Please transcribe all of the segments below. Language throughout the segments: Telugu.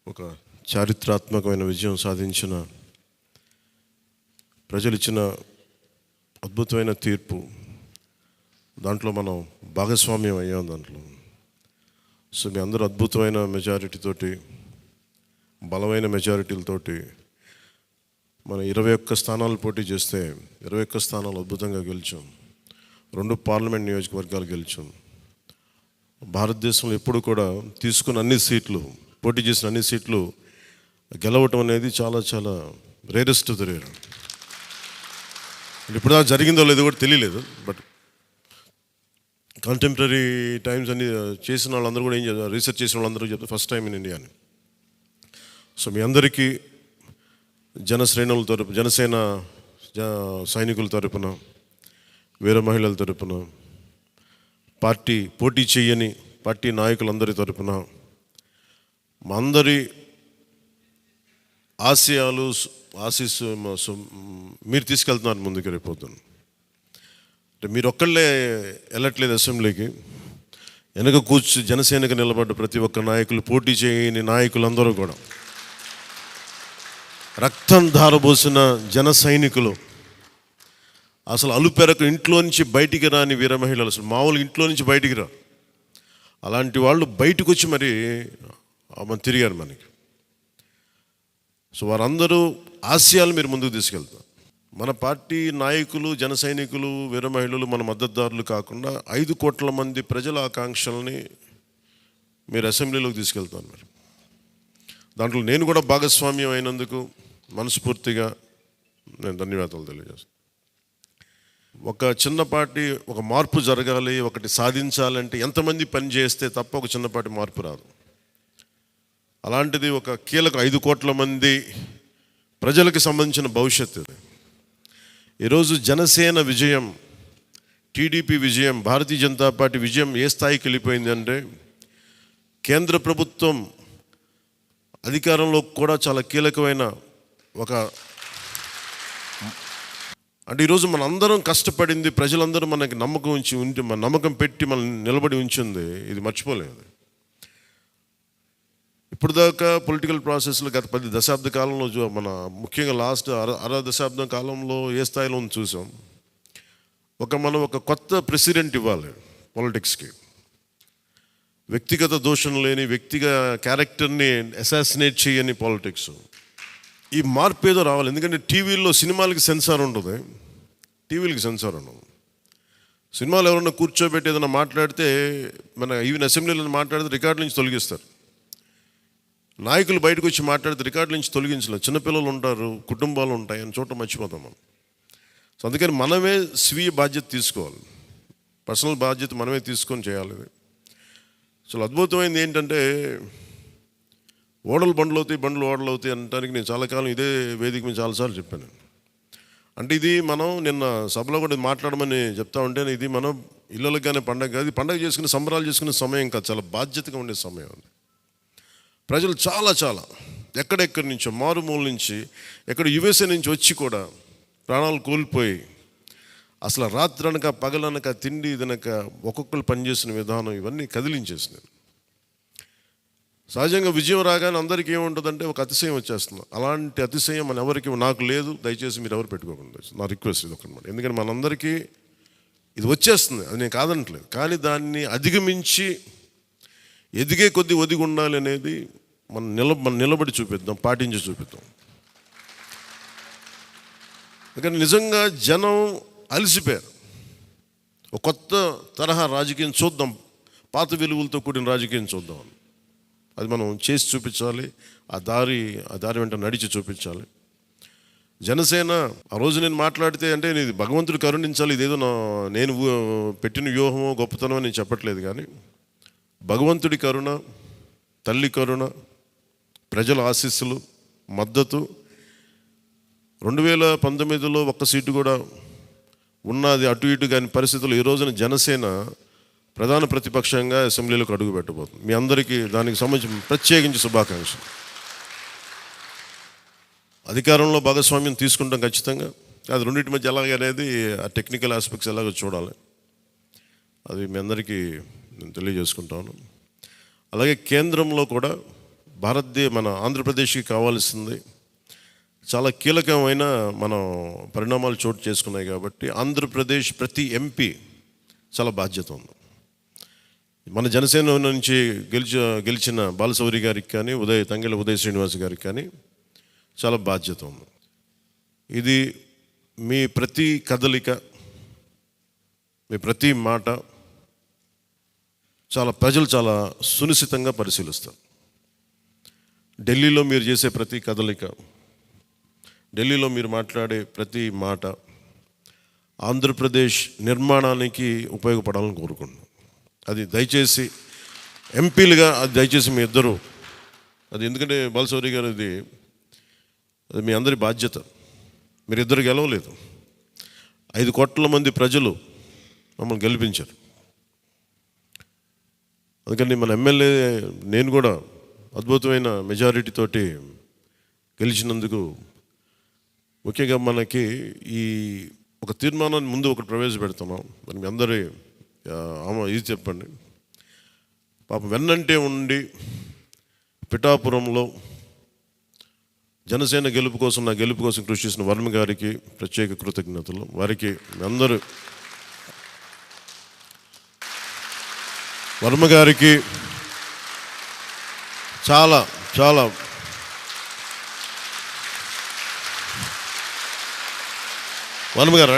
ఒక చారిత్రాత్మకమైన విజయం సాధించిన ప్రజలు ఇచ్చిన అద్భుతమైన తీర్పు. దాంట్లో మనం భాగస్వామ్యం అయ్యాం దాంట్లో. సో మీ అందరూ అద్భుతమైన మెజారిటీతోటి, బలమైన మెజారిటీలతోటి మనం 21 స్థానాలు పోటీ చేస్తే 21 స్థానాలు అద్భుతంగా గెలిచాం. 2 పార్లమెంట్ నియోజకవర్గాలు గెలిచాం. భారతదేశంలో ఎప్పుడు కూడా తీసుకున్న అన్ని సీట్లు, పోటీ చేసిన అన్ని సీట్లు గెలవటం అనేది చాలా చాలా రేరెస్ట్ ఆఫ్ ద రేర్. ఇప్పుడు దాకా జరిగిందో లేదో కూడా తెలియలేదు. బట్ కంటెంపరీ టైమ్స్ అన్ని చేసిన వాళ్ళందరూ కూడా ఏం చేస్తారు, రీసెర్చ్ చేసిన వాళ్ళందరూ చెప్తారు ఫస్ట్ టైం ఇన్ ఇండియా అని. సో మీ అందరికీ జనశ్రేణుల తరపు, జనసేన సైనికుల తరపున, వీర మహిళల తరపున, పార్టీ పోటీ చేయని పార్టీ నాయకులందరి తరపున, మా అందరి ఆశయాలు ఆశీస్సు మీరు తీసుకెళ్తున్నారు ముందుకు రేపోతున్నాను. అంటే మీరు ఒక్కళ్ళే వెళ్ళట్లేదు అసెంబ్లీకి. వెనక కూర్చు జనసేనకు నిలబడ్డ ప్రతి ఒక్క నాయకులు, పోటీ చేయని నాయకులందరూ కూడా, రక్తం ధారబోసిన జన సైనికులు, అసలు అలుపెరకు ఇంట్లో నుంచి బయటికి రాని వీర మహిళలు, అసలు మామూలుగా ఇంట్లో నుంచి బయటికి రా, అలాంటి వాళ్ళు బయటకు వచ్చి మరి తిరిగారు మనకి. సో వారందరూ ఆశయాలు మీరు ముందుకు తీసుకెళ్తారు. మన పార్టీ నాయకులు, జన సైనికులు, వీర మహిళలు, మన మద్దతుదారులు కాకుండా 5 కోట్ల మంది ప్రజల ఆకాంక్షల్ని మీరు అసెంబ్లీలోకి తీసుకెళ్తాను. మరి దాంట్లో నేను కూడా భాగస్వామ్యం అయినందుకు మనస్ఫూర్తిగా నేను ధన్యవాదాలు తెలియజేస్తాను. ఒక చిన్నపాటి ఒక మార్పు జరగాలి, ఒకటి సాధించాలంటే ఎంతమంది పని చేస్తే తప్ప ఒక చిన్నపాటి మార్పు రాదు. అలాంటిది ఒక కీలక 5 కోట్ల మంది ప్రజలకు సంబంధించిన భవిష్యత్తు ఇది. ఈరోజు జనసేన విజయం, టీడీపీ విజయం, భారతీయ జనతా పార్టీ విజయం ఏ స్థాయికి వెళ్ళిపోయింది అంటే, కేంద్ర ప్రభుత్వం అధికారంలో కూడా చాలా కీలకమైన ఒక, అంటే ఈరోజు మనందరం కష్టపడింది, ప్రజలందరూ మనకి నమ్మకం ఉంచి మన నమ్మకం పెట్టి మనం నిలబడి ఉంచింది, ఇది మర్చిపోలేదు. ఇప్పుడు దాకా పొలిటికల్ ప్రాసెస్లో గత 10 దశాబ్ద కాలంలో మన ముఖ్యంగా లాస్ట్ అర దశాబ్దం కాలంలో ఏ స్థాయిలో చూసాం. మనం ఒక కొత్త ప్రెసిడెంట్ ఇవ్వాలి పాలిటిక్స్కి. వ్యక్తిగత దోషం లేని, వ్యక్తిగత క్యారెక్టర్ని అసాసినేట్ చేయని పాలిటిక్స్. ఈ మార్పు ఏదో రావాలి. ఎందుకంటే టీవీల్లో సినిమాలకి సెన్సార్ ఉంటుంది, టీవీలకి సెన్సార్ ఉండదు. సినిమాలు ఎవరన్నా కూర్చోబెట్టి ఏదైనా మాట్లాడితే, మన ఈవెన్ అసెంబ్లీలో మాట్లాడితే రికార్డు నుంచి తొలగిస్తారు. నాయకులు బయటకు వచ్చి మాట్లాడితే రికార్డు నుంచి తొలగించలేదు. చిన్నపిల్లలు ఉంటారు, కుటుంబాలు ఉంటాయి, అని చోట మర్చిపోతాం మనం. సో అందుకని మనమే స్వీయ బాధ్యత తీసుకోవాలి, పర్సనల్ బాధ్యత మనమే తీసుకొని చేయాలి. చాలా అద్భుతమైనది ఏంటంటే, ఓడలు బండ్లు అవుతాయి, బండ్లు ఓడలు అవుతాయి అనడానికి నేను చాలా కాలం ఇదే వేదిక మీద చాలాసార్లు చెప్పాను. అంటే ఇది మనం నిన్న సభలో కూడా మాట్లాడమని చెప్తా ఉంటే, ఇది మనం ఇళ్ళకి కానీ పండగ కాదు, పండగ చేసుకునే సంబరాలు చేసుకునే సమయం కాదు, చాలా బాధ్యతగా ఉండే సమయం అది. ప్రజలు చాలా చాలా ఎక్కడెక్కడి నుంచో, మారుమూల నుంచి, ఎక్కడ యుఎస్ఏ నుంచి వచ్చి కూడా ప్రాణాలు కోల్పోయి, అసలు రాత్రనక పగలనక తిండి తినక ఒక్కొక్కరు పనిచేసిన విధానం ఇవన్నీ కదిలించేసినాయి. సహజంగా విజయం రాగానే అందరికీ ఏముంటుందంటే ఒక అతిశయం వచ్చేస్తుంది. అలాంటి అతిశయం మన ఎవరికి, నాకు లేదు. దయచేసి మీరు ఎవరు పెట్టుకోకుండా, నా రిక్వెస్ట్ ఇది ఒకనమాట. ఎందుకంటే మనందరికీ ఇది వచ్చేస్తుంది, అది నేను కాదనట్లేదు. కానీ దాన్ని అధిగమించి ఎదిగే కొద్దీ ఒదిగి ఉండాలి అనేది మనం నిలబడి చూపిద్దాం, పాటించి చూపిద్దాం. ఎందుకంటే నిజంగా జనం అలసిపోయారు. ఒక కొత్త తరహా రాజకీయం చూద్దాం, పాత విలువలతో కూడిన రాజకీయం చూద్దాం. అది మనం చేసి చూపించాలి, ఆ దారి వెంట నడిచి చూపించాలి. జనసేన ఆ రోజు నేను మాట్లాడితే, అంటే ఇది భగవంతుడు కరుణించాలి, ఇదేదో నేను పెట్టిన వ్యూహమో గొప్పతనమో నేను చెప్పట్లేదు. కానీ భగవంతుడి కరుణ, తల్లి కరుణ, ప్రజల ఆశీస్సులు, మద్దతు. 2019లో 1 సీటు కూడా ఉన్నది అటు ఇటు కాని పరిస్థితులు ఈ రోజున జనసేన ప్రధాన ప్రతిపక్షంగా అసెంబ్లీలోకి అడుగు పెట్టబోతుంది. మీ అందరికీ దానికి సంబంధించి ప్రత్యేకించి శుభాకాంక్షలు. అధికారంలో భాగస్వామ్యం తీసుకుంటాం ఖచ్చితంగా. అది రెండింటి మధ్య ఎలాగనేది, ఆ టెక్నికల్ ఆస్పెక్ట్స్ ఎలాగో చూడాలి. అది మీ అందరికీ నేను తెలియజేసుకుంటాను. అలాగే కేంద్రంలో కూడా మన ఆంధ్రప్రదేశ్కి కావాల్సింది చాలా కీలకమైన మనం పరిణామాలు చోటు చేసుకున్నాయి కాబట్టి ఆంధ్రప్రదేశ్ ప్రతి ఎంపీ చాలా బాధ్యత ఉంది. మన జనసేన నుంచి గెలిచిన బాలశౌరి గారికి కానీ తంగెళ్ళ ఉదయ్ శ్రీనివాస్ గారికి కానీ చాలా బాధ్యత ఉంది. ఇది మీ ప్రతి కదలిక, మీ ప్రతి మాట ప్రజలు చాలా సునిశ్చితంగా పరిశీలిస్తారు. ఢిల్లీలో మీరు చేసే ప్రతి కదలిక, ఢిల్లీలో మీరు మాట్లాడే ప్రతి మాట ఆంధ్రప్రదేశ్ నిర్మాణానికి ఉపయోగపడాలని కోరుకుంటున్నాను. అది దయచేసి ఎంపీలుగా దయచేసి మీ ఇద్దరు, అది ఎందుకంటే బాలశౌరి గారు అది మీ అందరి బాధ్యత. మీరిద్దరు గెలవలేదు, 5 కోట్ల మంది ప్రజలు మమ్మల్ని గెలిపించారు. అందుకని మన ఎమ్మెల్యే నేను కూడా అద్భుతమైన మెజారిటీ తోటి గెలిచినందుకు ముఖ్యంగా మనకి ఈ ఒక తీర్మానాన్ని ముందు ఒకటి ప్రవేశపెడుతున్నాం. మరి మీ అందరి ఇది చెప్పండి. పాపం వెన్నంటే ఉండి పిఠాపురంలో జనసేన గెలుపు కోసం, నా గెలుపు కోసం కృషి చేసిన వర్మ గారికి ప్రత్యేక కృతజ్ఞతలు. వారికి అందరూ వర్మ గారికి చాలా చాలా వర్మ గారు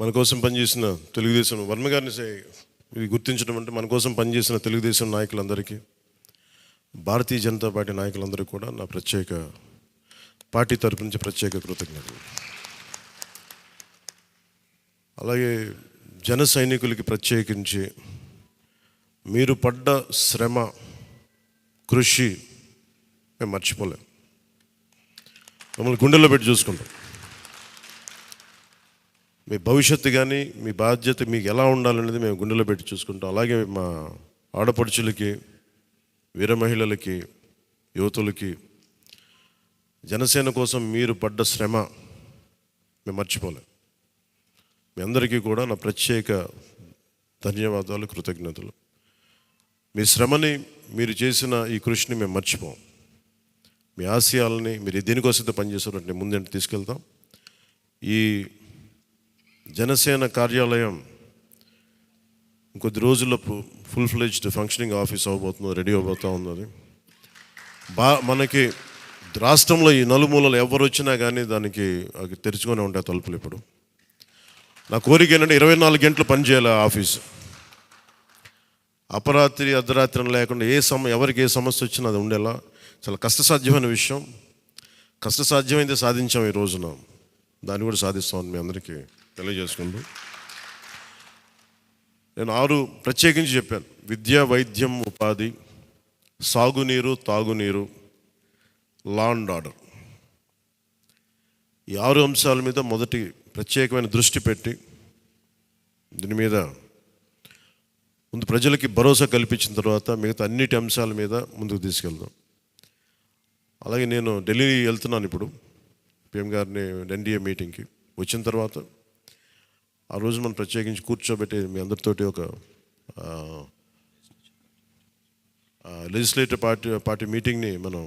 మన కోసం పనిచేసిన తెలుగుదేశం వర్మ గారిని ఇది గుర్తించడం అంటే మన కోసం పనిచేసిన తెలుగుదేశం నాయకులందరికీ, భారతీయ జనతా పార్టీ నాయకులందరికీ కూడా నా పార్టీ తరపు నుంచి ప్రత్యేక కృతజ్ఞతలు. అలాగే జన సైనికులకి ప్రత్యేకించి మీరు పడ్డ శ్రమ, కృషి మేము మర్చిపోలేం. మమ్మల్ని గుండెల్లో పెట్టి చూసుకుంటాం. మీ భవిష్యత్తు కానీ మీ బాధ్యత మీకు ఎలా ఉండాలనేది మేము గుండెలో పెట్టి చూసుకుంటాం. అలాగే మా ఆడపడుచులకి, వీర మహిళలకి, యువతులకి జనసేన కోసం మీరు పడ్డ శ్రమ మేము మర్చిపోలేం. మీ అందరికీ కూడా నా ప్రత్యేక ధన్యవాదాలు, కృతజ్ఞతలు. మీ శ్రమని, మీరు చేసిన ఈ కృషిని మేము మర్చిపోం. మీ ఆశయాలని మీరు దేనికోసం పనిచేస్తారంటే ముందంటే తీసుకెళ్తాం. ఈ జనసేన కార్యాలయం ఇంకొద్ది రోజుల్లో ఫుల్ ఫ్లెడ్జ్డ్ ఫంక్షనింగ్ ఆఫీస్ అవ్వబోతుంది, రెడీ అవబోతూ ఉన్నది. మనకి రాష్ట్రంలో ఈ నలుమూలలు ఎవరు వచ్చినా కానీ దానికి తెరుచుకొని ఉంటాయి తలుపులు. ఇప్పుడు నా కోరిక ఏంటంటే 24 గంటలు పనిచేయాలి ఆఫీసు. అపరాత్రి అర్ధరాత్రి లేకుండా ఎవరికి ఏ సమస్య వచ్చినా అది ఉండేలా. చాలా కష్టసాధ్యమైన విషయం. కష్టసాధ్యమైతే సాధించాం ఈ రోజున, దాన్ని కూడా సాధిస్తామని మీ అందరికీ తెలియజేసుకుంటూ నేను 6 ప్రత్యేకించి చెప్పాను. విద్య, వైద్యం, ఉపాధి, సాగునీరు, తాగునీరు, లా అండ్ ఆర్డర్. ఈ 6 అంశాల మీద మొదటి ప్రత్యేకమైన దృష్టి పెట్టి దీని మీద ముందు ప్రజలకి భరోసా కల్పించిన తర్వాత మిగతా అన్నిటి అంశాల మీద ముందుకు తీసుకెళ్దాం. అలాగే నేను ఢిల్లీ వెళ్తున్నాను ఇప్పుడు పిఎం గారిని ఎన్డీఏ మీటింగ్కి. వచ్చిన తర్వాత ఆ రోజు మనం ప్రత్యేకించి కూర్చోబెట్టి మీ అందరితోటి ఒక లెజిస్లేటివ్ పార్టీ మీటింగ్ని మనం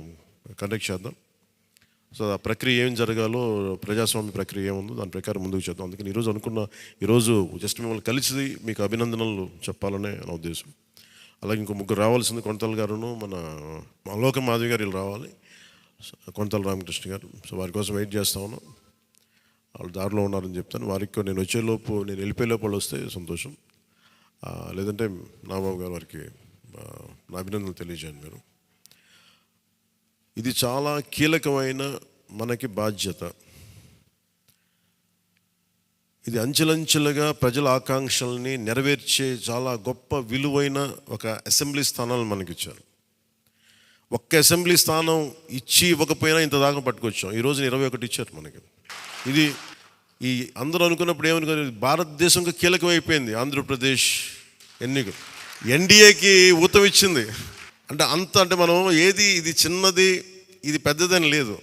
కండక్ట్ చేద్దాం. సో ఆ ప్రక్రియ ఏం జరగాలో, ప్రజాస్వామ్య ప్రక్రియ ఏముందో దాని ప్రకారం ముందుకు చేద్దాం. అందుకని ఈరోజు జస్ట్ మిమ్మల్ని కలిసి మీకు అభినందనలు చెప్పాలనే నా ఉద్దేశం. అలాగే ఇంకో 3 రావాల్సింది, కొంతల గారును మన లోక మాధవి గారు వీళ్ళు రావాలి, కొంతల రామకృష్ణ గారు. సో వారి కోసం వెయిట్ చేస్తా ఉన్నాం. వాళ్ళు దారిలో ఉన్నారని చెప్తాను. వారికి నేను వెళ్ళిపోయేలోపు వాళ్ళు వస్తే సంతోషం. లేదంటే నాబాబు గారు వారికి నా అభినందనలు తెలియజేయండి మీరు. ఇది చాలా కీలకమైన మనకి బాధ్యత. ఇది అంచెలంచెలుగా ప్రజల ఆకాంక్షల్ని నెరవేర్చే చాలా గొప్ప విలువైన ఒక అసెంబ్లీ స్థానాలు మనకిచ్చారు. ఒక్క అసెంబ్లీ స్థానం ఇచ్చి ఇవ్వకపోయినా ఇంత దాకా పట్టుకొచ్చాం. ఈరోజు 21 ఇచ్చారు మనకి. ఇది ఈ అందరూ అనుకున్నప్పుడు ఏమనుకున్నారు, భారతదేశంకి కీలకమైపోయింది ఆంధ్రప్రదేశ్ ఎన్నికలు. ఎన్డీఏకి ఊతం ఇచ్చింది. అంటే మనం ఏది ఇది చిన్నది ఇది పెద్దదని లేదు.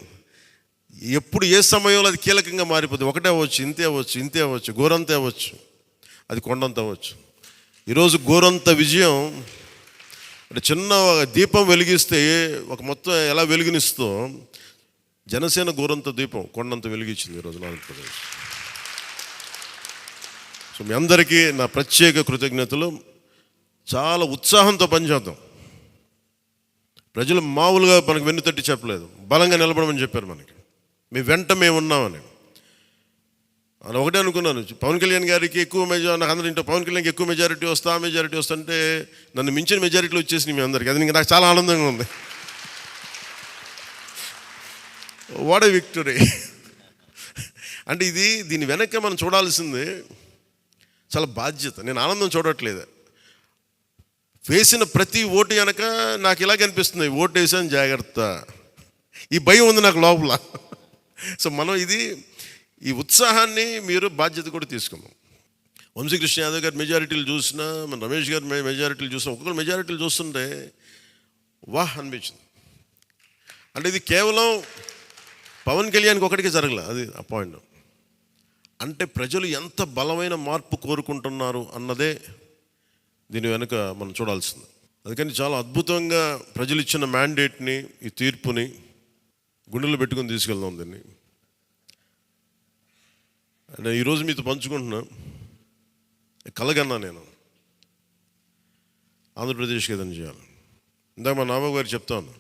ఎప్పుడు ఏ సమయంలో అది కీలకంగా మారిపోతుంది. ఒకటే అవ్వచ్చు, ఇంతే అవ్వచ్చు, గోరంత అవ్వచ్చు, అది కొండంత అవ్వచ్చు. ఈరోజు గోరంత విజయం అంటే చిన్న దీపం వెలిగిస్తే ఒక మొత్తం ఎలా వెలుగునిస్తో జనసేన గోరంత దీపం కొండంత వెలిగించింది ఈరోజు ఆంధ్రప్రదేశ్. సో మీ అందరికీ నా ప్రత్యేక కృతజ్ఞతలు. చాలా ఉత్సాహంతో పనిచేద్దాం. ప్రజలు మామూలుగా మనకు వెన్నుతట్టి చెప్పలేదు, బలంగా నిలబడమని చెప్పారు. మనకి మీ వెంట మేము ఉన్నామని. అని ఒకటే అనుకున్నాను, పవన్ కళ్యాణ్ గారికి ఎక్కువ మెజారిటీ, నాకు అందరూ ఇంట్లో పవన్ కళ్యాణ్కి ఎక్కువ మెజారిటీ వస్తుంటే నన్ను మించిన మెజారిటీలు వచ్చేసినాయి మీ అందరికీ. అది నాకు చాలా ఆనందంగా ఉంది. What a victory. అంటే దీని వెనక మనం చూడాల్సింది చాలా బాధ్యత. నేను ఆనందం చూడట్లేదు, వేసిన ప్రతి ఓటు వెనక నాకు ఇలాగ అనిపిస్తుంది, ఓటు వేసాను జాగ్రత్త, ఈ భయం ఉంది నాకు లోపల. సో మనం ఈ ఉత్సాహాన్ని మీరు బాధ్యత కూడా తీసుకున్నాం. వంశీకృష్ణ యాదవ్ గారి మెజారిటీలు చూసినా, మన రమేష్ గారి మెజారిటీలు చూసినా, ఒక్కొక్కరు మెజారిటీలు చూస్తుంటే వాహ్ అనిపించింది. అంటే ఇది కేవలం పవన్ కళ్యాణ్కి ఒకటికి జరగలే, అది ఆ పాయింట్. అంటే ప్రజలు ఎంత బలమైన మార్పు కోరుకుంటున్నారు అన్నదే దీని వెనుక మనం చూడాల్సింది. అందుకని చాలా అద్భుతంగా ప్రజలు ఇచ్చిన మ్యాండేట్ని, ఈ తీర్పుని గుండెలు పెట్టుకొని తీసుకెళ్దాం దీన్ని. అంటే ఈరోజు మీతో పంచుకుంటున్నా, కలగన్నా నేను ఆంధ్రప్రదేశ్కి ఏదైనా చేయాలి. ఇందాక మా నాన్న గారు చెప్తాను,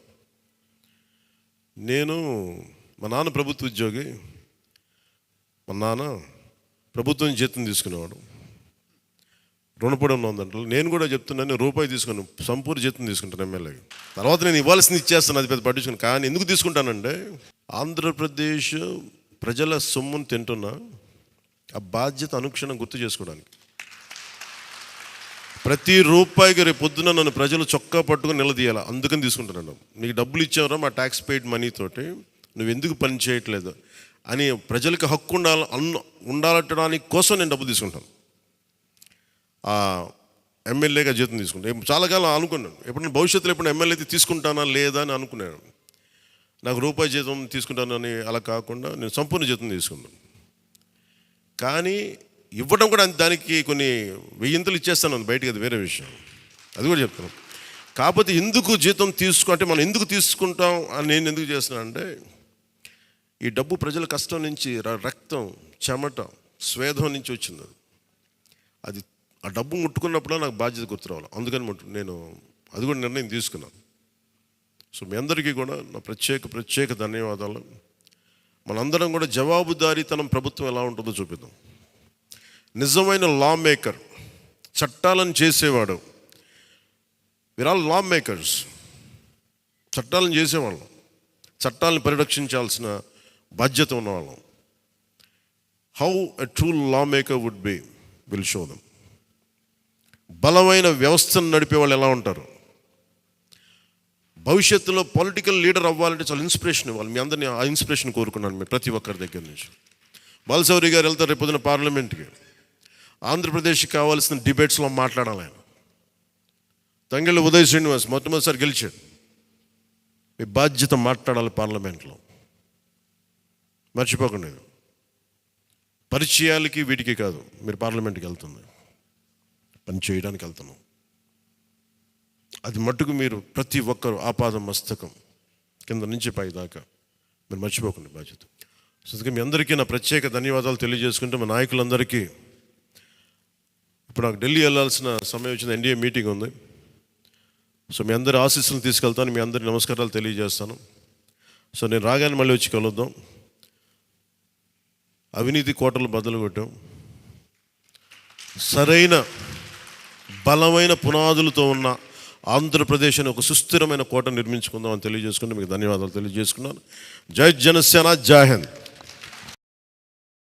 మా నాన్న ప్రభుత్వ ఉద్యోగి, మా నాన్న ప్రభుత్వం జీతం తీసుకునేవాడు, రుణపడి ఉన్నదంటే. నేను కూడా చెప్తున్నాను, రూపాయి తీసుకుని సంపూర్ణ జీతం తీసుకుంటాను ఎమ్మెల్యేకి. తర్వాత నేను ఇవ్వాల్సింది ఇచ్చేస్తాను, అది పెద్ద పట్టించుకుని. కానీ ఎందుకు తీసుకుంటానంటే ఆంధ్రప్రదేశ్ ప్రజల సొమ్మును తింటున్నా ఆ బాధ్యత అనుక్షణం గుర్తు చేసుకోవడానికి. ప్రతి రూపాయికి రేపు పొద్దున నన్ను ప్రజలు చొక్కా పట్టుకుని నిలదీయాలి, అందుకని తీసుకుంటున్నాను. నీకు డబ్బులు ఇచ్చావరా మా ట్యాక్స్ పెయిడ్ మనీతోటి, నువ్వు ఎందుకు పని చేయట్లేదు అని ప్రజలకు హక్కు ఉండాలట్టడానికి కోసం నేను డబ్బులు తీసుకుంటాను. ఎమ్మెల్యేగా జీతం తీసుకుంటాను. చాలా కాలం అనుకున్నాను, ఎప్పుడైనా భవిష్యత్తులో ఎప్పుడైనా ఎమ్మెల్యే అయితే తీసుకుంటానా లేదా అని అనుకున్నాను. నాకు రూపాయి జీతం తీసుకుంటానని అలా కాకుండా నేను సంపూర్ణ జీతం తీసుకున్నాను. కానీ ఇవ్వడం కూడా దానికి కొన్ని వెయ్యింతలు ఇచ్చేస్తాను బయటికి, అది వేరే విషయం, అది కూడా చెప్తాను. కాకపోతే ఎందుకు జీతం అంటే మనం ఎందుకు తీసుకుంటాం అని నేను ఎందుకు చేస్తున్నాను అంటే, ఈ డబ్బు ప్రజల కష్టం నుంచి, రక్తం, చెమట, స్వేదం నుంచి వచ్చింది. అది ఆ డబ్బు ముట్టుకున్నప్పుడు నాకు బాధ్యత గుర్తు రావాలి. అందుకని నేను అది కూడా నిర్ణయం తీసుకున్నాను. సో మీ అందరికీ కూడా నా ప్రత్యేక ధన్యవాదాలు. మనందరం కూడా జవాబుదారీతనం ప్రభుత్వం ఎలా ఉంటుందో చూపిద్దాం. నిజమైన లా మేకర్, చట్టాలను చేసేవాడు. We are all law makers. చట్టాలను చేసేవాళ్ళం, చట్టాలను పరిరక్షించాల్సిన బాధ్యత ఉన్నవాళ్ళం. How a true law maker would be will show them. బలమైన వ్యవస్థను నడిపే వాళ్ళు ఎలా ఉంటారు, భవిష్యత్తులో పొలిటికల్ లీడర్ అవ్వాలంటే చాలా ఇన్స్పిరేషన్ ఇవ్వాలి. మీ అందరినీ ఆ ఇన్స్పిరేషన్ కోరుకున్నాను మీ ప్రతి ఒక్కరి దగ్గర నుంచి. బాలశౌరి గారు వెళ్తారు రేపు పొద్దున పార్లమెంట్కి. ఆంధ్రప్రదేశ్కి కావాల్సిన డిబేట్స్లో మాట్లాడాలి ఆయన. తంగెళ్ళ ఉదయ్ శ్రీనివాస్ మొట్టమొదటిసారి గెలిచాడు. మీ బాధ్యత మాట్లాడాలి పార్లమెంట్లో, మర్చిపోకండి. పరిచయాలకి వీటికి కాదు, మీరు పార్లమెంట్కి వెళ్తుంది, పని చేయడానికి వెళ్తున్నాం. అది మట్టుకు మీరు ప్రతి ఒక్కరు ఆపాదం మస్తకం కింద నుంచి పై దాకా మీరు మర్చిపోకండి బాధ్యత. సో మీ అందరికీ నా ప్రత్యేక ధన్యవాదాలు తెలియజేసుకుంటే, మా నాయకులందరికీ ఇప్పుడు నాకు ఢిల్లీ వెళ్ళాల్సిన సమయం వచ్చింది, ఎన్డీఏ మీటింగ్ ఉంది. సో మీ అందరి ఆశీస్సులు తీసుకెళ్తాను, మీ అందరి నమస్కారాలు తెలియజేస్తాను. సో నేను రాగానే మళ్ళీ వచ్చి కలుద్దాం. అవినీతి కోటలు బద్దలు కొట్టాం, సరైన బలమైన పునాదులతో ఉన్న ఆంధ్రప్రదేశ్ అని ఒక సుస్థిరమైన కోట నిర్మించుకుందాం అని తెలియజేసుకుంటే మీకు ధన్యవాదాలు తెలియజేసుకున్నాను. జై జనసేన, జై హింద్.